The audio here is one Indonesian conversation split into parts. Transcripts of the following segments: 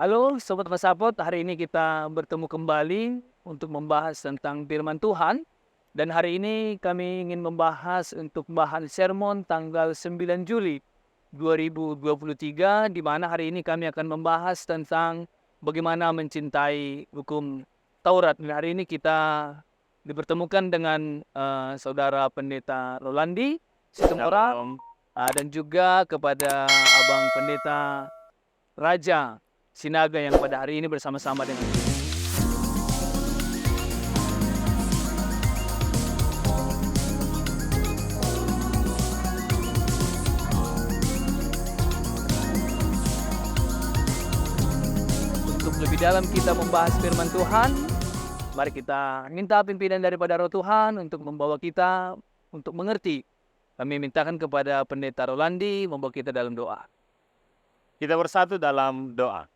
Halo Sobat Masapot, hari ini kita bertemu kembali untuk membahas tentang firman Tuhan. Dan hari ini kami ingin membahas untuk bahan sermon tanggal 9 Juli 2023, di mana hari ini kami akan membahas tentang bagaimana mencintai hukum Taurat. Dan hari ini kita dipertemukan dengan Saudara Pendeta Rolandi Situmorang, Shalom. dan juga kepada Abang Pendeta Raja Sinaga yang pada hari ini bersama-sama dengan untuk lebih dalam kita membahas firman Tuhan. Mari kita minta pimpinan daripada Roh Tuhan untuk membawa kita untuk mengerti. Kami mintakan kepada Pendeta Rolandi membawa kita dalam doa. Kita bersatu dalam doa.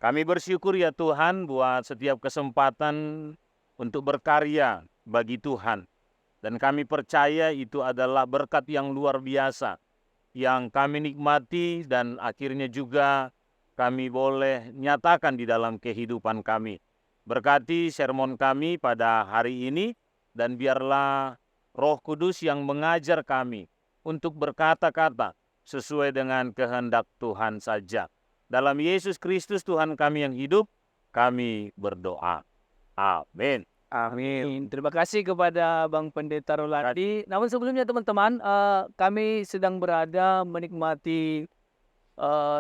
Kami bersyukur ya Tuhan buat setiap kesempatan untuk berkarya bagi Tuhan. Dan kami percaya itu adalah berkat yang luar biasa yang kami nikmati dan akhirnya juga kami boleh nyatakan di dalam kehidupan kami. Berkati sermon kami pada hari ini dan biarlah Roh Kudus yang mengajar kami untuk berkata-kata sesuai dengan kehendak Tuhan saja. Dalam Yesus Kristus Tuhan kami yang hidup, kami berdoa. Amin. Amin. Terima kasih kepada Bang Pendeta Rolandi. Namun sebelumnya teman-teman, kami sedang berada menikmati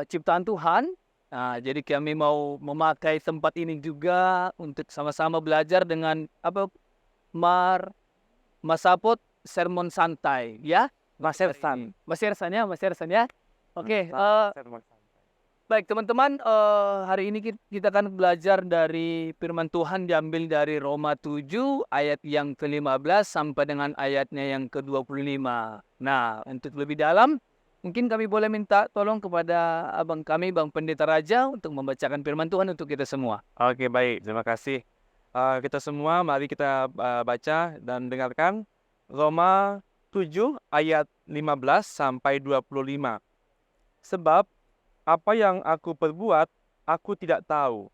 ciptaan Tuhan. Nah, jadi kami mau memakai tempat ini juga untuk sama-sama belajar dengan Masapot sermon santai, ya. Mas Ersan ya. Oke, baik teman-teman, hari ini kita akan belajar dari firman Tuhan diambil dari Roma 7 ayat yang ke-15 sampai dengan ayatnya yang ke-25. Nah, untuk lebih dalam, mungkin kami boleh minta tolong kepada abang kami, Bang Pendeta Raja, untuk membacakan firman Tuhan untuk kita semua. Oke, baik. Terima kasih. Kita semua mari kita baca dan dengarkan Roma 7 ayat 15 sampai 25. Sebab apa yang aku perbuat, aku tidak tahu.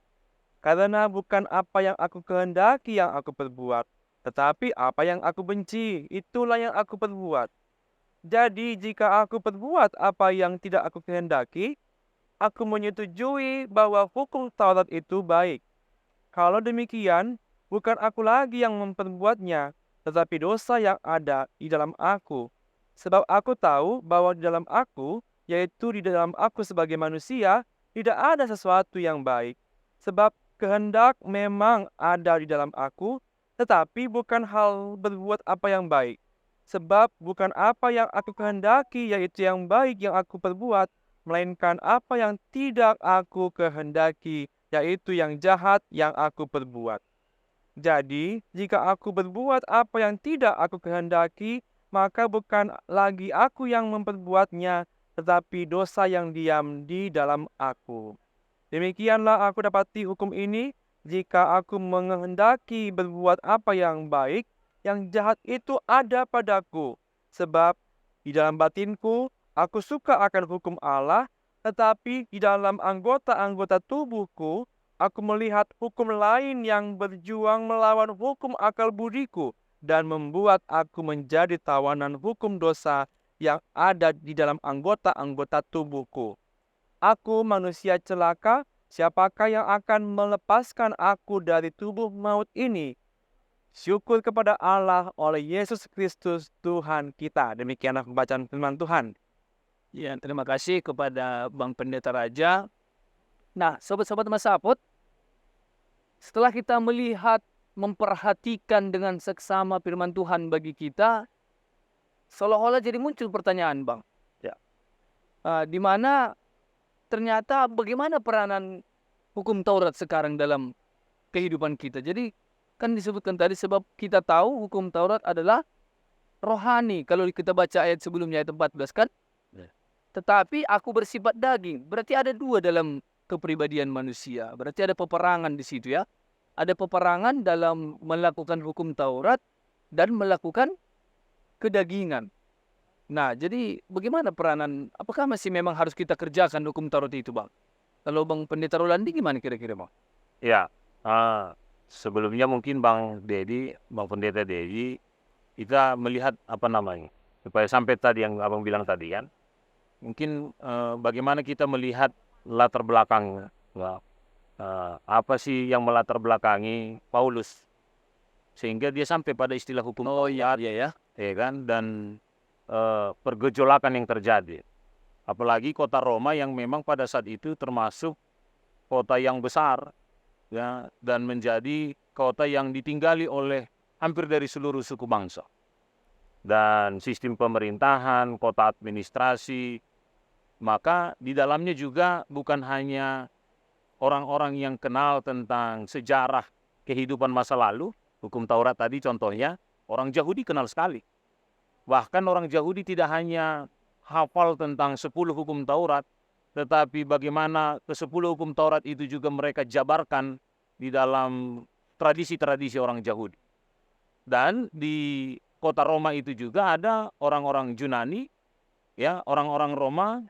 Karena bukan apa yang aku kehendaki yang aku perbuat, tetapi apa yang aku benci, itulah yang aku perbuat. Jadi jika aku perbuat apa yang tidak aku kehendaki, aku menyetujui bahwa hukum Taurat itu baik. Kalau demikian, bukan aku lagi yang memperbuatnya, tetapi dosa yang ada di dalam aku. Sebab aku tahu bahwa di dalam aku, yaitu di dalam aku sebagai manusia, tidak ada sesuatu yang baik. Sebab kehendak memang ada di dalam aku, tetapi bukan hal berbuat apa yang baik. Sebab bukan apa yang aku kehendaki, yaitu yang baik yang aku perbuat, melainkan apa yang tidak aku kehendaki, yaitu yang jahat yang aku perbuat. Jadi, jika aku berbuat apa yang tidak aku kehendaki, maka bukan lagi aku yang memperbuatnya, tetapi dosa yang diam di dalam aku. Demikianlah aku dapati hukum ini, jika aku menghendaki berbuat apa yang baik, yang jahat itu ada padaku. Sebab di dalam batinku, aku suka akan hukum Allah, tetapi di dalam anggota-anggota tubuhku, aku melihat hukum lain yang berjuang melawan hukum akal budiku dan membuat aku menjadi tawanan hukum dosa yang ada di dalam anggota-anggota tubuhku. Aku manusia celaka, siapakah yang akan melepaskan aku dari tubuh maut ini? Syukur kepada Allah oleh Yesus Kristus Tuhan kita. Demikianlah pembacaan firman Tuhan. Ya, terima kasih kepada Bang Pendeta Raja. Nah, sobat-sobat Masapot, setelah kita melihat, memperhatikan dengan seksama firman Tuhan bagi kita, seolah-olah jadi muncul pertanyaan, Bang. Ya. Di mana ternyata bagaimana peranan hukum Taurat sekarang dalam kehidupan kita. Jadi kan disebutkan tadi sebab kita tahu hukum Taurat adalah rohani. Kalau kita baca ayat sebelumnya ayat 14 kan. Ya. Tetapi aku bersifat daging. Berarti ada dua dalam kepribadian manusia. Berarti ada peperangan di situ ya. Ada peperangan dalam melakukan hukum Taurat dan melakukan kedagingan. Nah, jadi bagaimana peranan? Apakah masih memang harus kita kerjakan hukum Taurat itu, Bang? Kalau Bang Pendeta Rolandi gimana kira-kira Bang? Ya, sebelumnya mungkin Bang Pendeta Dedi, kita melihat apa namanya, supaya sampai tadi yang Abang bilang tadi kan, mungkin bagaimana kita melihat latar belakang, apa sih yang melatar belakangi Paulus sehingga dia sampai pada istilah hukum Taurat, ya. ya kan, dan pergejolakan yang terjadi. Apalagi kota Roma yang memang pada saat itu termasuk kota yang besar, ya, dan menjadi kota yang ditinggali oleh hampir dari seluruh suku bangsa. Dan sistem pemerintahan, kota administrasi, maka di dalamnya juga bukan hanya orang-orang yang kenal tentang sejarah kehidupan masa lalu, hukum Taurat tadi contohnya, orang Yahudi kenal sekali. Bahkan orang Yahudi tidak hanya hafal tentang 10 hukum Taurat, tetapi bagaimana ke-10 hukum Taurat itu juga mereka jabarkan di dalam tradisi-tradisi orang Yahudi. Dan di kota Roma itu juga ada orang-orang Yunani, ya, orang-orang Roma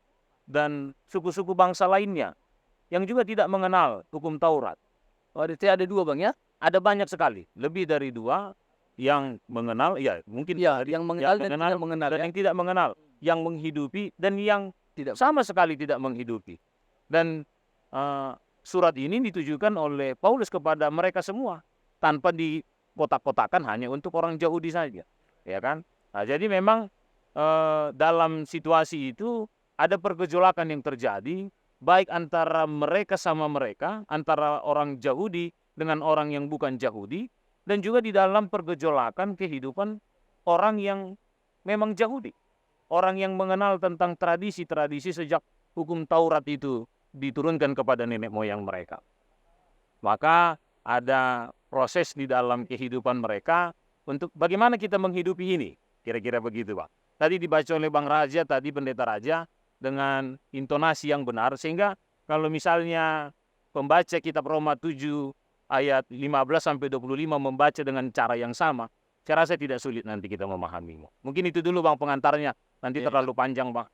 dan suku-suku bangsa lainnya yang juga tidak mengenal hukum Taurat. Oh, ada 2 Bang ya? Ada banyak sekali, lebih dari 2 yang mengenal, ya mungkin Iya, yang mengenal dan tidak mengenal dan ya. yang tidak mengenal, yang menghidupi dan yang Tidak. sama sekali tidak menghidupi. Dan surat ini ditujukan oleh Paulus kepada mereka semua tanpa dikotak-kotakan hanya untuk orang Yahudi saja, ya kan? Nah, jadi memang dalam situasi itu ada pergejolakan yang terjadi baik antara mereka sama mereka, antara orang Yahudi dengan orang yang bukan Yahudi, dan juga di dalam pergejolakan kehidupan orang yang memang Yahudi. Orang yang mengenal tentang tradisi-tradisi sejak hukum Taurat itu diturunkan kepada nenek moyang mereka. Maka ada proses di dalam kehidupan mereka untuk bagaimana kita menghidupi ini. Kira-kira begitu, Pak. Tadi dibaca oleh Bang Raja, tadi Pendeta Raja, dengan intonasi yang benar. Sehingga kalau misalnya pembaca kitab Roma 7 ayat 15-25 membaca dengan cara yang sama, saya rasa tidak sulit nanti kita memahaminya. Mungkin itu dulu Bang pengantarnya. Nanti terlalu panjang Bang.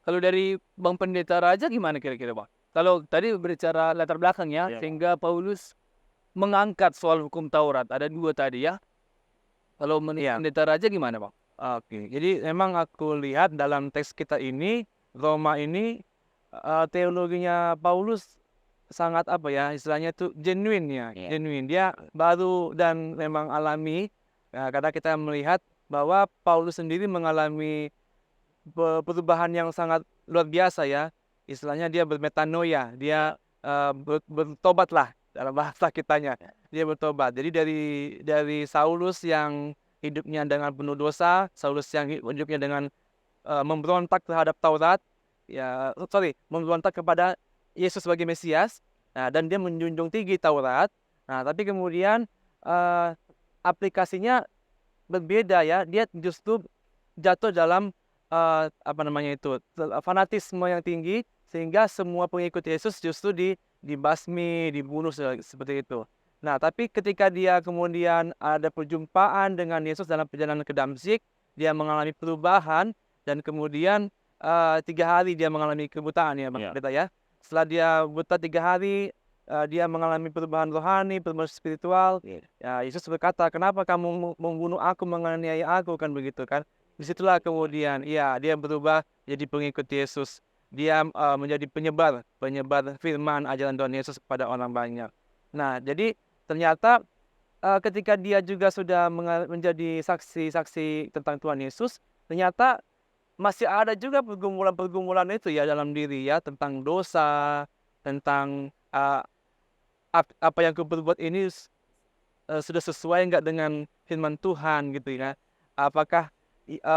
Kalau dari Bang Pendeta Raja gimana kira-kira Bang? Kalau tadi berbicara latar belakang ya, Iya, sehingga Paulus mengangkat soal hukum Taurat. Ada 2 tadi ya. Kalau menurut Iya. Pendeta Raja gimana Bang? Oke, jadi memang aku lihat dalam teks kita ini, Roma ini, teologinya Paulus sangat apa ya, istilahnya itu genuine ya, Iya. genuine. Dia baru dan memang alami, karena kita melihat bahwa Paulus sendiri mengalami perubahan yang sangat luar biasa ya. Istilahnya dia bermetanoia, dia bertobat lah dalam bahasa kitanya. Dia bertobat. Jadi dari Saulus yang hidupnya dengan penuh dosa, Saulus yang hidupnya dengan memberontak terhadap Taurat, memberontak kepada Yesus sebagai Mesias, nah, dan dia menjunjung tinggi Taurat. Nah, tapi kemudian aplikasinya berbeda ya. Dia justru jatuh dalam fanatisme yang tinggi, sehingga semua pengikut Yesus justru dibasmi, dibunuh seperti itu. Nah, tapi ketika dia kemudian ada perjumpaan dengan Yesus dalam perjalanan ke Damsyik, dia mengalami perubahan dan kemudian 3 hari dia mengalami kebutaan ya, Bang Pendeta ya. Setelah dia buta 3 hari, dia mengalami perubahan rohani, perubahan spiritual. Ya, Yesus berkata, "Kenapa kamu membunuh aku, menganiaya aku?" Kan begitu kan. Disitulah kemudian, dia berubah jadi pengikut Yesus. Dia menjadi penyebar firman ajaran Tuhan Yesus kepada orang banyak. Nah, jadi ternyata ketika dia juga sudah menjadi saksi-saksi tentang Tuhan Yesus, ternyata masih ada juga pergumulan-pergumulan itu ya dalam diri ya, tentang dosa, tentang apa yang aku perbuat ini sudah sesuai enggak dengan firman Tuhan gitu ya. Apakah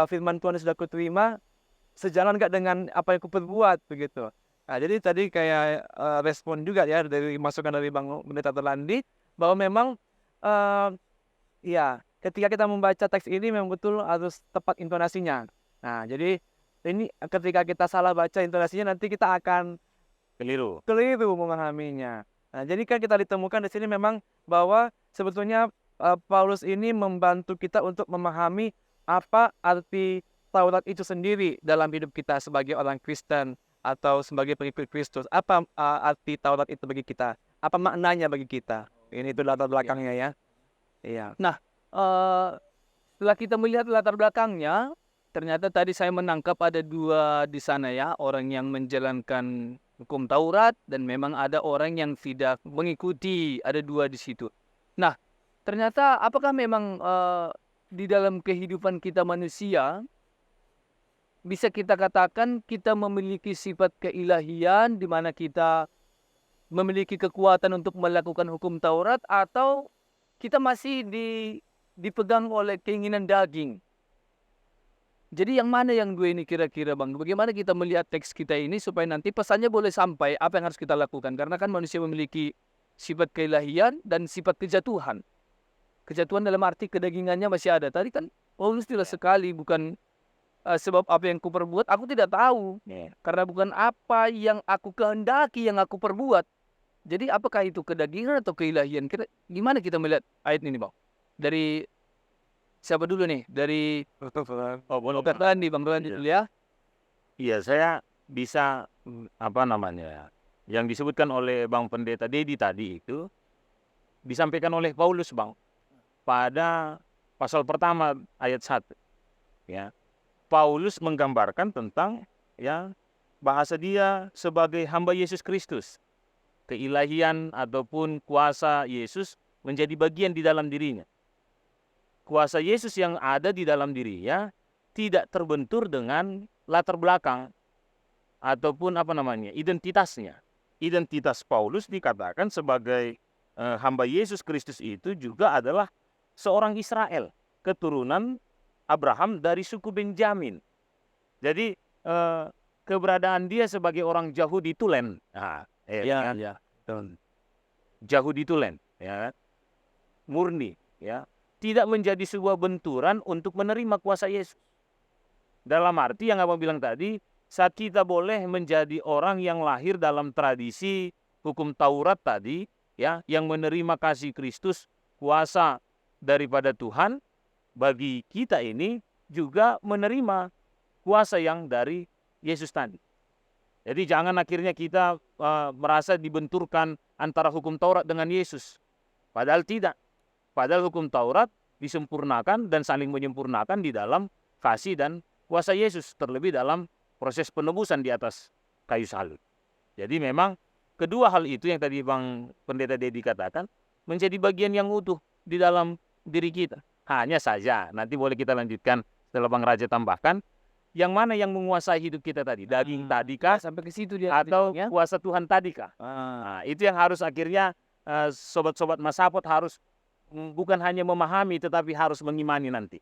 firman Tuhan yang sudah kuterima sejalan enggak dengan apa yang kuperbuat begitu. Nah, jadi tadi kayak respon juga ya dari masukan dari Bang Pendeta Rolandi, bahwa memang ketika kita membaca teks ini memang betul harus tepat intonasinya. Nah, jadi ini ketika kita salah baca intonasinya, nanti kita akan Keliru. memahaminya. Nah, jadi kan kita ditemukan di sini memang bahwa sebetulnya Paulus ini membantu kita untuk memahami apa arti Taurat itu sendiri dalam hidup kita sebagai orang Kristen, atau sebagai pengikut Kristus. Apa arti Taurat itu bagi kita? Apa maknanya bagi kita? Ini itu latar belakangnya ya. Iya. Eh, setelah kita melihat latar belakangnya, ternyata tadi saya menangkap ada dua di sana ya, orang yang menjalankan hukum Taurat dan memang ada orang yang tidak mengikuti, ada dua di situ. Nah, ternyata apakah memang di dalam kehidupan kita manusia bisa kita katakan kita memiliki sifat keilahian di mana kita memiliki kekuatan untuk melakukan hukum Taurat, atau kita masih dipegang oleh keinginan daging? Jadi yang mana yang dua ini kira-kira Bang? Bagaimana kita melihat teks kita ini supaya nanti pesannya boleh sampai apa yang harus kita lakukan? Karena kan manusia memiliki sifat keilahian dan sifat kejatuhan. Kejatuhan dalam arti kedagingannya masih ada. Tadi kan Paulus jelas sekali, bukan sebab apa yang kuperbuat aku tidak tahu. Karena bukan apa yang aku kehendaki yang aku perbuat. Jadi apakah itu kedagingan atau keilahian? Gimana kita melihat ayat ini Bang? Dari siapa dulu nih? Dari Oh, boleh. Bang Randi, Bang Randi dulu ya. Iya, saya bisa apa namanya yang disebutkan oleh Bang Pendeta Dedi tadi itu disampaikan oleh Paulus Bang pada pasal pertama ayat 1. Ya. Paulus menggambarkan tentang ya bahasa dia sebagai hamba Yesus Kristus. Keilahian ataupun kuasa Yesus menjadi bagian di dalam dirinya. Kuasa Yesus yang ada di dalam dirinya tidak terbentur dengan latar belakang ataupun apa namanya identitasnya. Identitas Paulus dikatakan sebagai hamba Yesus Kristus itu juga adalah seorang Israel, keturunan Abraham dari suku Benjamin. Jadi keberadaan dia sebagai orang Yahudi Tulen. Nah, Ya. Yahudi Tulen, ya, murni, ya, tidak menjadi sebuah benturan untuk menerima kuasa Yesus. Dalam arti yang abang bilang tadi, saat kita boleh menjadi orang yang lahir dalam tradisi hukum Taurat tadi, ya, yang menerima kasih Kristus, kuasa daripada Tuhan, bagi kita ini juga menerima kuasa yang dari Yesus tadi. Jadi jangan akhirnya kita merasa dibenturkan antara hukum Taurat dengan Yesus. Padahal tidak. Padahal hukum Taurat disempurnakan dan saling menyempurnakan di dalam kasih dan kuasa Yesus. Terlebih dalam proses penebusan di atas kayu salib. Jadi memang kedua hal itu yang tadi Bang Pendeta Dedi katakan menjadi bagian yang utuh di dalam diri kita. Hanya saja nanti boleh kita lanjutkan setelah Bang Raja tambahkan. Yang mana yang menguasai hidup kita tadi? Daging tadikah? Sampai ke situ dia. Atau ya? kuasa Tuhan tadikah? Nah, itu yang harus akhirnya sobat-sobat Masapot harus bukan hanya memahami tetapi harus mengimani nanti.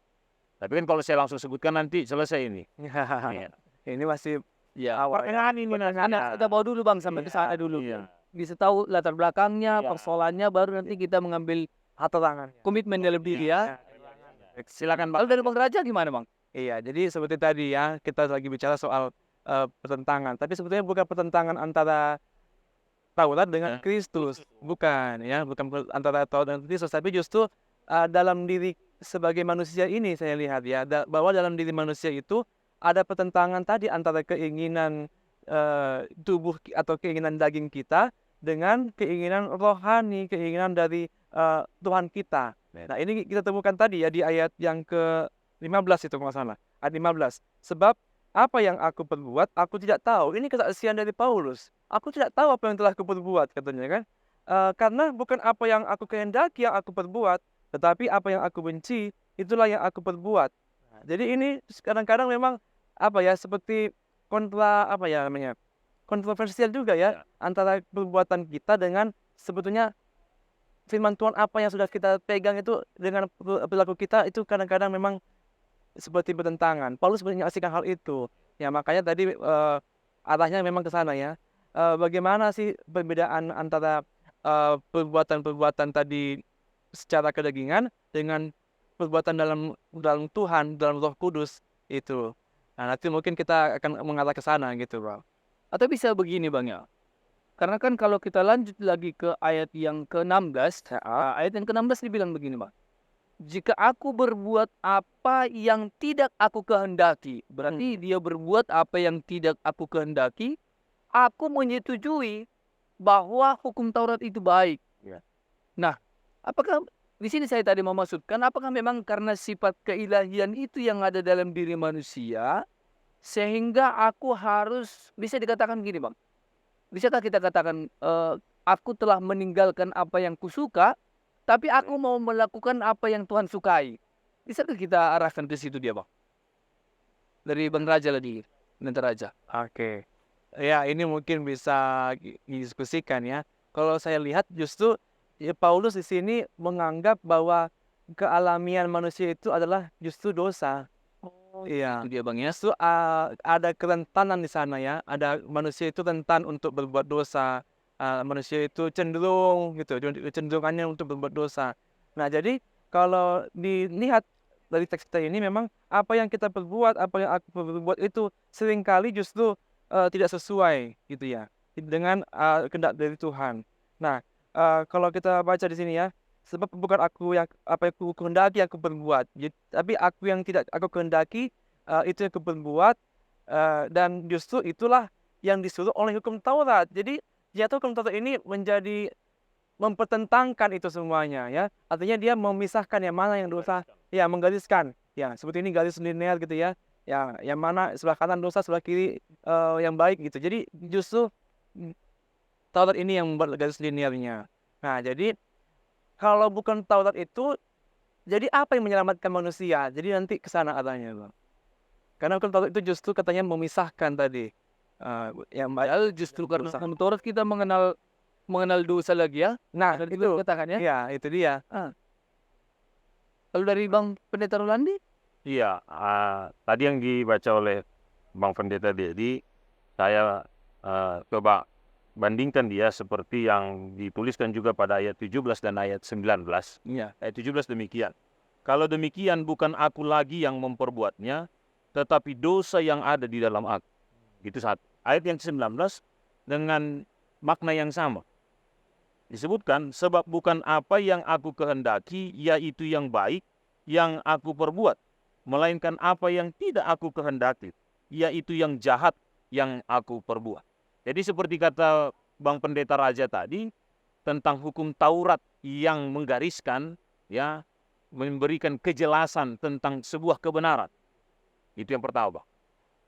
Tapi kan kalau saya langsung sebutkan nanti selesai ini. Ya. Ini masih Ya. awal. Pertengahan ini nanti. Kita bawa dulu Bang sampai ke sana dulu. Iya. Bisa tahu latar belakangnya, Iya. persoalannya, baru nanti kita mengambil Atau tangan. komitmen dalam diri ya. Silakan Lalu Bang. dari Bang Raja gimana Bang? Iya, jadi seperti tadi ya, kita lagi bicara soal pertentangan. Tapi sebetulnya bukan pertentangan antara Taurat dengan Kristus. Bukan, ya. Bukan antara Taurat dan Kristus. Tapi justru dalam diri sebagai manusia ini saya lihat ya, bahwa dalam diri manusia itu ada pertentangan tadi antara keinginan tubuh atau keinginan daging kita dengan keinginan rohani, keinginan dari Tuhan kita. Nah, ini kita temukan tadi ya di ayat yang ke-15 itu kalau nggak salah. Ayat 15. Sebab apa yang aku perbuat, aku tidak tahu. Ini kesaksian dari Paulus. Aku tidak tahu apa yang telah kuperbuat, katanya kan. Karena bukan apa yang aku kehendaki yang aku perbuat, tetapi apa yang aku benci, itulah yang aku perbuat. Nah, jadi ini kadang-kadang memang apa ya, seperti kontroversial juga ya, antara perbuatan kita dengan sebetulnya firman Tuhan apa yang sudah kita pegang itu dengan perilaku kita itu kadang-kadang memang seperti bertentangan. Paulus menyaksikan hal itu. Ya makanya tadi arahnya memang ke sana ya. Bagaimana sih perbedaan antara perbuatan-perbuatan tadi secara kedagingan dengan perbuatan dalam Tuhan, dalam Roh Kudus itu. Nah, nanti mungkin kita akan mengarah ke sana gitu, Bro. Atau bisa begini Bang ya. Karena kan kalau kita lanjut lagi ke ayat yang ke-16, ayat yang ke-16 dibilang begini Bang. Jika aku berbuat apa yang tidak aku kehendaki, berarti dia berbuat apa yang tidak aku kehendaki, aku menyetujui bahwa hukum Taurat itu baik. Ya. Nah, apakah di sini saya tadi mau maksudkan, apakah memang karena sifat keilahian itu yang ada dalam diri manusia, sehingga aku harus, bisa dikatakan gini Bang, bisakah kita katakan, aku telah meninggalkan apa yang kusuka, tapi aku mau melakukan apa yang Tuhan sukai. Bisakah kita arahkan ke situ dia Bang? Dari Bang Raja lagi, nanti Raja. Oke. Ya, ini mungkin bisa didiskusikan ya. Kalau saya lihat justru ya, Paulus di sini menganggap bahwa kealamian manusia itu adalah justru dosa. Oh, Iya. itu dia Bang ya. Justru ada kerentanan di sana ya. Ada manusia itu rentan untuk berbuat dosa. Manusia itu cenderung gitu, cenderungannya untuk berbuat dosa. Nah, jadi kalau dilihat dari teks kita ini memang apa yang kita perbuat, apa yang aku perbuat itu seringkali justru tidak sesuai gitu ya dengan kehendak dari Tuhan. Nah, kalau kita baca di sini ya, sebab bukan aku yang apa yang aku kehendaki aku perbuat, tapi aku yang tidak aku kehendaki itu yang aku perbuat, dan justru itulah yang disuruh oleh hukum Taurat. Jadi ternyata hukum Taurat ini menjadi mempertentangkan itu semuanya ya. Artinya dia memisahkan yang mana yang dosa, ya menggariskan. Ya, seperti ini garis linear gitu ya. Ya, yang mana sebelah kanan dosa, sebelah kiri yang baik gitu. Jadi justru Taurat ini yang membuat garis linearnya. Nah, jadi kalau bukan Taurat itu, jadi apa yang menyelamatkan manusia? Jadi nanti ke sana arahnya, Bang. Karena hukum Taurat itu justru katanya memisahkan tadi. Yang baik Padahal justru karena dosa. hukum Taurat kita mengenal dosa lagi ya. Nah, Dari itu. katakan ya. Ya, itu dia. Lalu dari Bang Pendeta Rolandi? Iya, tadi yang dibaca oleh Bang Pendeta Dedi, saya coba bandingkan dia seperti yang dituliskan juga pada ayat 17 dan ayat 19. Iya. Ayat 17 demikian. Kalau demikian bukan aku lagi yang memperbuatnya, tetapi dosa yang ada di dalam aku. Itu satu. Ayat yang ke-19 dengan makna yang sama. Disebutkan, sebab bukan apa yang aku kehendaki, yaitu yang baik, yang aku perbuat, melainkan apa yang tidak aku kehendaki, yaitu yang jahat, yang aku perbuat. Jadi seperti kata Bang Pendeta Raja tadi, tentang hukum Taurat yang menggariskan, ya, memberikan kejelasan tentang sebuah kebenaran. Itu yang pertama, Bang.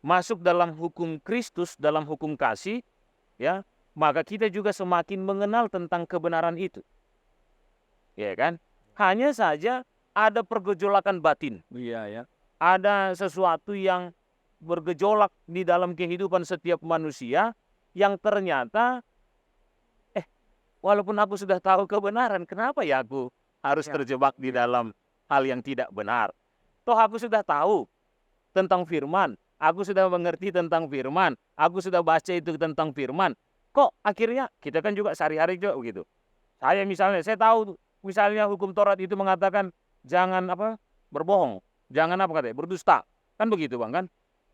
Masuk dalam hukum Kristus, dalam hukum kasih, ya, maka kita juga semakin mengenal tentang kebenaran itu. Ya kan? Hanya saja ada pergejolakan batin. Iya ya. Ada sesuatu yang bergejolak di dalam kehidupan setiap manusia yang ternyata walaupun aku sudah tahu kebenaran, kenapa ya aku harus terjebak di dalam hal yang tidak benar? Toh aku sudah tahu tentang firman, aku sudah mengerti tentang firman, aku sudah baca itu tentang firman. Kok akhirnya kita kan juga sehari-hari juga begitu. Saya tahu misalnya hukum Taurat itu mengatakan jangan berbohong, jangan berdusta. Kan begitu Bang kan?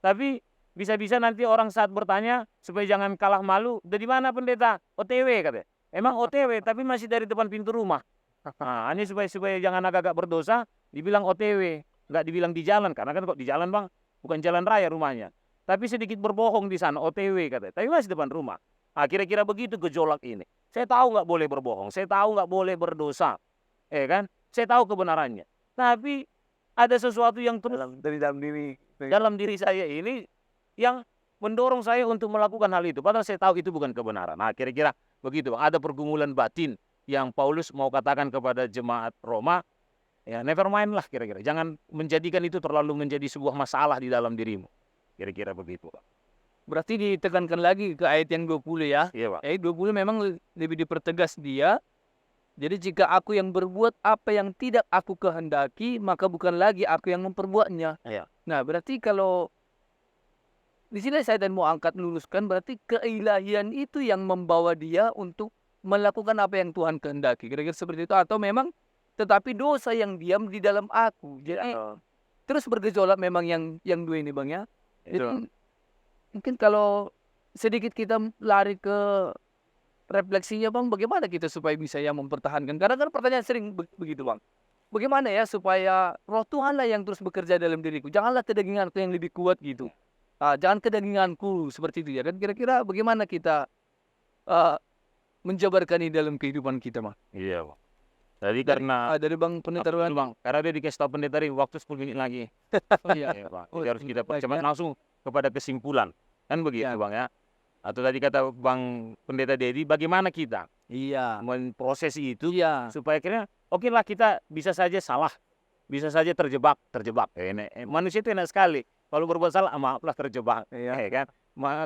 Tapi bisa-bisa nanti orang saat bertanya supaya jangan kalah malu, dari mana pendeta? OTW katanya. Emang OTW tapi masih dari depan pintu rumah. Nah, ini supaya jangan agak-agak berdosa, dibilang OTW, nggak dibilang di jalan, karena kan kok di jalan Bang, bukan jalan raya rumahnya. Tapi sedikit berbohong di sana, OTW katanya. Tapi masih depan rumah. Kira-kira begitu gejolak ini. Saya tahu nggak boleh berbohong, saya tahu nggak boleh berdosa, kan? Saya tahu kebenarannya. Tapi ada sesuatu yang terus dalam diri saya ini yang mendorong saya untuk melakukan hal itu. Padahal saya tahu itu bukan kebenaran. Nah, kira-kira begitu. Ada pergumulan batin yang Paulus mau katakan kepada jemaat Roma. Ya, never mind lah kira-kira. Jangan menjadikan itu terlalu menjadi sebuah masalah di dalam dirimu. Kira-kira begitu, Pak. Berarti ditekankan lagi ke ayat yang 20 ya. Iya, Pak. Ayat 20 memang lebih dipertegas dia. Jadi jika aku yang berbuat apa yang tidak aku kehendaki, maka bukan lagi aku yang memperbuatnya. Iya. Nah, berarti kalau di sini saya dan mau angkat luruskan, berarti keilahian itu yang membawa dia untuk melakukan apa yang Tuhan kehendaki. Kira-kira seperti itu. Atau memang tetapi dosa yang diam di dalam aku. Jadi terus bergejolak memang yang dua ini Bang ya. Jadi, mungkin kalau sedikit kita lari ke refleksinya Bang, bagaimana kita supaya bisa ya mempertahankan? Karena kan pertanyaan sering begitu Bang. Bagaimana ya supaya roh Tuhanlah yang terus bekerja dalam diriku? Janganlah kedaginganku yang lebih kuat gitu. jangan kedaginganku seperti itu ya kan. Kira-kira bagaimana kita uh, menjabarkan ini dalam kehidupan kita, Bang? Iya, Bang. Jadi karena Dari Bang Pendeta Dulu, Roland. Bang, karena dia dikasih tahu pendeta tadi waktu 10 menit lagi. Oh iya. Ya, Bang. Oh, Jadi harus kita baik, percepat ya. langsung kepada kesimpulan. Kan begitu, Ya. Bang ya. Atau tadi kata Bang Pendeta Dedi, bagaimana kita Iya. memproses itu Iya. supaya akhirnya oke lah kita bisa saja salah. Bisa saja terjebak. Manusia itu enak sekali. Kalau berbuat salah, maaflah terjebak. Iya. Ya kan?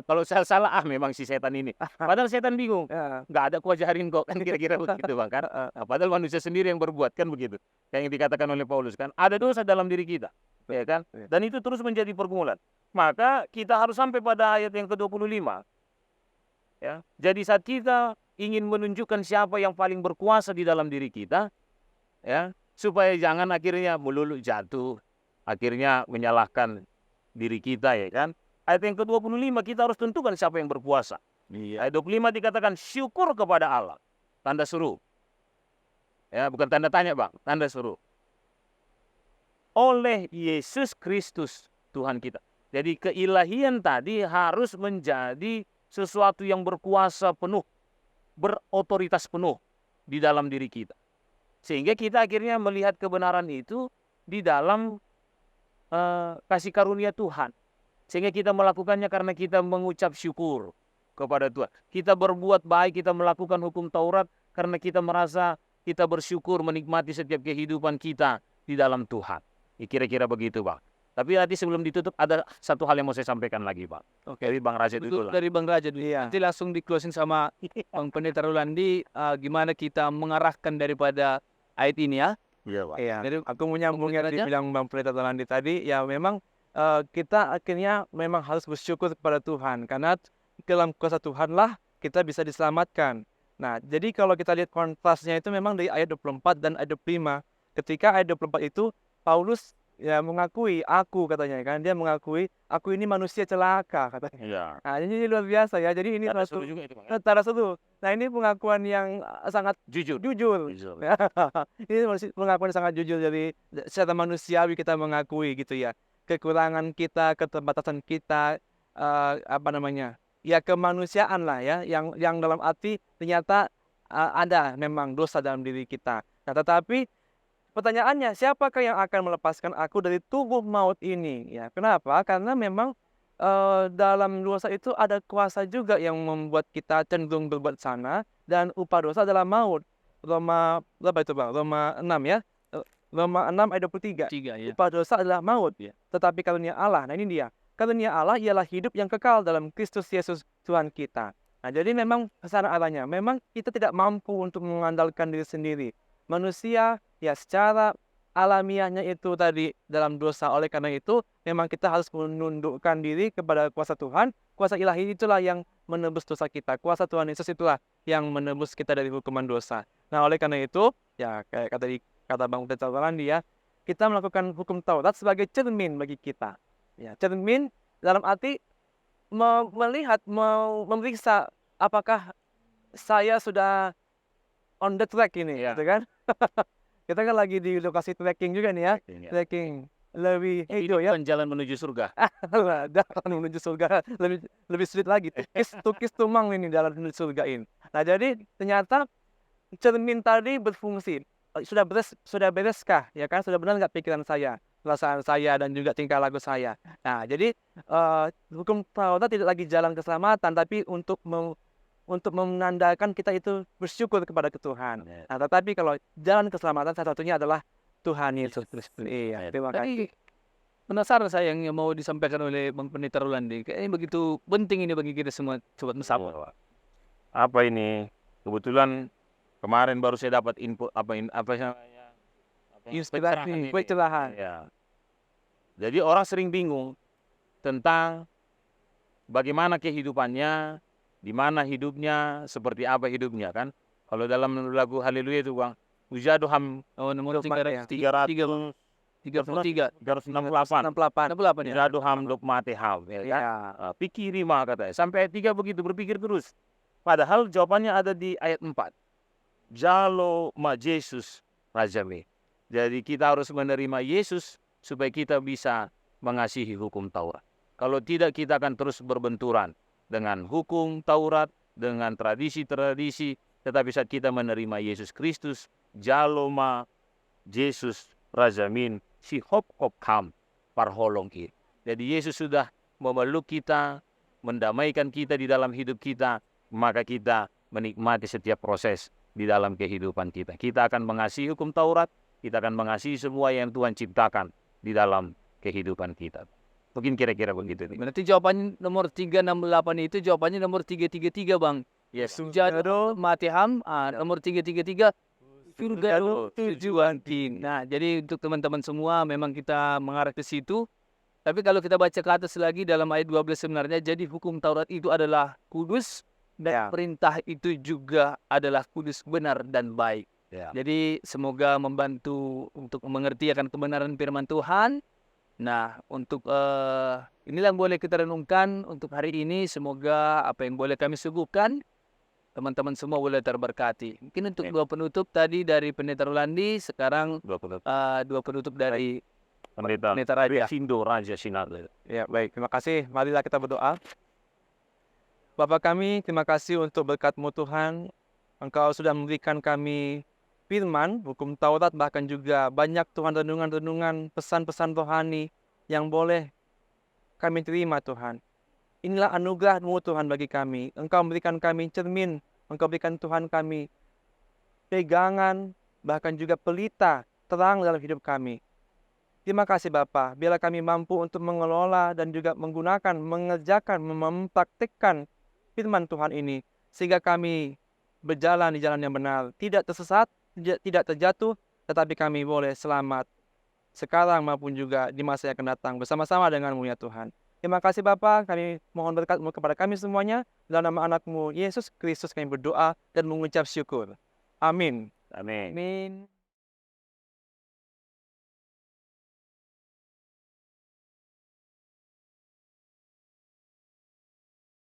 Kalau salah, memang si setan ini. Padahal setan bingung. Ya. Nggak ada ku ajarin kok, kan kira-kira begitu, Bang kan. Nah, padahal manusia sendiri yang berbuat, kan begitu. Kayak yang dikatakan oleh Paulus kan, ada dosa dalam diri kita, ya kan. Iya. Dan itu terus menjadi pergumulan. Maka kita harus sampai pada ayat yang ke-25. Ya. Jadi saat kita ingin menunjukkan siapa yang paling berkuasa di dalam diri kita, ya, supaya jangan akhirnya melulu jatuh, akhirnya menyalahkan diri kita, ya kan. Ayat yang ke-25 kita harus tentukan siapa yang berkuasa. Ayat 25 dikatakan syukur kepada Allah. Tanda seru. Ya, bukan tanda tanya, Bang, tanda seru. Oleh Yesus Kristus Tuhan kita. Jadi keilahian tadi harus menjadi sesuatu yang berkuasa penuh, berotoritas penuh di dalam diri kita. Sehingga kita akhirnya melihat kebenaran itu di dalam kasih karunia Tuhan. Sehingga kita melakukannya karena kita mengucap syukur kepada Tuhan. Kita berbuat baik, kita melakukan hukum Taurat karena kita merasa kita bersyukur menikmati setiap kehidupan kita di dalam Tuhan. Kira-kira begitu, Bang. Tapi nanti sebelum ditutup ada satu hal yang mau saya sampaikan lagi, Bang. Oke. Dari Bang Rajat Betul, dulu lah. dari Bang Raja dulu. Iya. Nanti langsung di closing sama Bang Pendeta Rolandi, gimana kita mengarahkan daripada ayat ini ya. Iya, Pak. Iya. Dari Aku menyambung yang Pendeta Raja? dibilang Bang Pendeta Rolandi tadi, ya memang kita akhirnya memang harus bersyukur kepada Tuhan karena dalam kuasa Tuhanlah kita bisa diselamatkan. Nah, jadi kalau kita lihat kontrasnya itu memang dari ayat 24 dan ayat 25. Ketika ayat 24 itu Paulus ya mengakui, aku katanya kan, dia mengakui aku ini manusia celaka katanya. Iya. Nah, ini luar biasa ya. Jadi ini Tanda suatu seru juga itu, Bang. tanda seru. Nah, ini pengakuan yang sangat Jujur. jujur. Jujur. Ini pengakuan yang sangat jujur dari secara manusiawi kita mengakui gitu ya. Kekurangan kita, keterbatasan kita, ya kemanusiaan lah ya, yang dalam arti ternyata ada memang dosa dalam diri kita. Nah, tetapi pertanyaannya, siapakah yang akan melepaskan aku dari tubuh maut ini? Ya, kenapa? Karena memang dalam dosa itu ada kuasa juga yang membuat kita cenderung berbuat sana, dan upah dosa adalah maut. Roma berapa itu, Bang? Roma 6 ya. Roma 6 ayat 23. 3 ya. Upah dosa adalah maut. Ya. Tetapi karunia Allah, nah ini dia. Karunia Allah ialah hidup yang kekal dalam Kristus Yesus Tuhan kita. Nah, jadi memang kesana arahnya. Memang kita tidak mampu untuk mengandalkan diri sendiri. Manusia ya secara alamiahnya itu tadi dalam dosa. Oleh karena itu memang kita harus menundukkan diri kepada kuasa Tuhan. Kuasa ilahi itulah yang menebus dosa kita. Kuasa Tuhan Yesus itulah yang menebus kita dari hukuman dosa. Nah, oleh karena itu ya kayak kata Bang Pendeta Rolandi ya, kita melakukan hukum Taurat sebagai cermin bagi kita. Ya, cermin dalam arti melihat, memeriksa apakah saya sudah on the track ini, Iya. gitu kan? Kita kan lagi di lokasi trekking juga nih ya, Iya. trekking lebih Ini hijau ya, bukan jalan menuju surga. jalan menuju surga lebih sulit lagi, tukis tumang ini jalan menuju surga ini. Nah, jadi ternyata cermin tadi berfungsi. Sudah bereskah ya kan, sudah benar nggak pikiran saya, perasaan saya, dan juga tingkah laku saya. Nah, jadi hukum Taurat tidak lagi jalan keselamatan, tapi untuk menandakan kita itu bersyukur kepada Tuhan. Nah, tetapi kalau jalan keselamatan satu satunya adalah Tuhan Yesus Kristus. Iya, terima kasih. Tadi penasaran saya yang mau disampaikan oleh Bang Pendeta Rolandi. Kayaknya begitu penting ini bagi kita semua sobat Mesapa. Apa ini? Kebetulan kemarin baru saya dapat info Inspirasi, pencerahan. Ya. Jadi orang sering bingung tentang bagaimana kehidupannya, di mana hidupnya, seperti apa hidupnya kan. Kalau dalam lagu Haleluya itu, Bang, Ujaduham Oh, nomor 363 368. 68. 68 ya. Ujaduham Dokmateham, ya kan? Ya. Pikiri mah katanya. Sampai ayat 3 begitu, berpikir terus. Padahal jawabannya ada di ayat 4. Jalo ma Yesus Rajame. Jadi kita harus menerima Yesus supaya kita bisa mengasihi hukum Taurat. Kalau tidak, kita akan terus berbenturan dengan hukum Taurat, dengan tradisi-tradisi. Tetapi saat kita menerima Yesus Kristus, jaloma Yesus Rajamin, si hop kam parholong kita. Jadi Yesus sudah memeluk kita, mendamaikan kita di dalam hidup kita, maka kita menikmati setiap proses di dalam kehidupan kita. Kita akan mengasihi hukum Taurat, kita akan mengasihi semua yang Tuhan ciptakan di dalam kehidupan kita. Mungkin kira-kira begitu nih. Berarti jawabannya nomor 368 itu jawabannya nomor 333, Bang. Yes. Sujado matiham, nomor 333 surga tujuan tim. Nah, jadi untuk teman-teman semua memang kita mengarah ke situ. Tapi kalau kita baca ke atas lagi dalam ayat 12 sebenarnya, jadi hukum Taurat itu adalah kudus dan perintah itu juga adalah kudus, benar dan baik. Ya. Jadi semoga membantu untuk mengerti akan kebenaran firman Tuhan. Nah, untuk inilah yang boleh kita renungkan untuk hari ini. Semoga apa yang boleh kami suguhkan, teman-teman semua boleh terberkati. Mungkin untuk dua penutup tadi dari Pendeta Rolandi, sekarang dua penutup dari Pendeta Raja. Sindo Raja Sinar. Ya, baik. Terima kasih. Marilah kita berdoa. Bapa kami, terima kasih untuk berkat-Mu Tuhan. Engkau sudah memberikan kami firman, hukum Taurat, bahkan juga banyak Tuhan renungan-renungan, pesan-pesan rohani yang boleh kami terima Tuhan. Inilah anugerah-Mu Tuhan bagi kami. Engkau memberikan kami cermin, Engkau berikan Tuhan kami pegangan, bahkan juga pelita terang dalam hidup kami. Terima kasih Bapa, biarlah kami mampu untuk mengelola dan juga menggunakan, mengerjakan, mempraktikkan firman Tuhan ini, sehingga kami berjalan di jalan yang benar, tidak tersesat, tidak terjatuh, tetapi kami boleh selamat sekarang maupun juga di masa yang akan datang bersama-sama dengan-Mu ya Tuhan. Terima kasih Bapa, kami mohon berkat-Mu kepada kami semuanya, dalam nama anak-Mu Yesus Kristus kami berdoa dan mengucap syukur. Amin. Amin. Amin.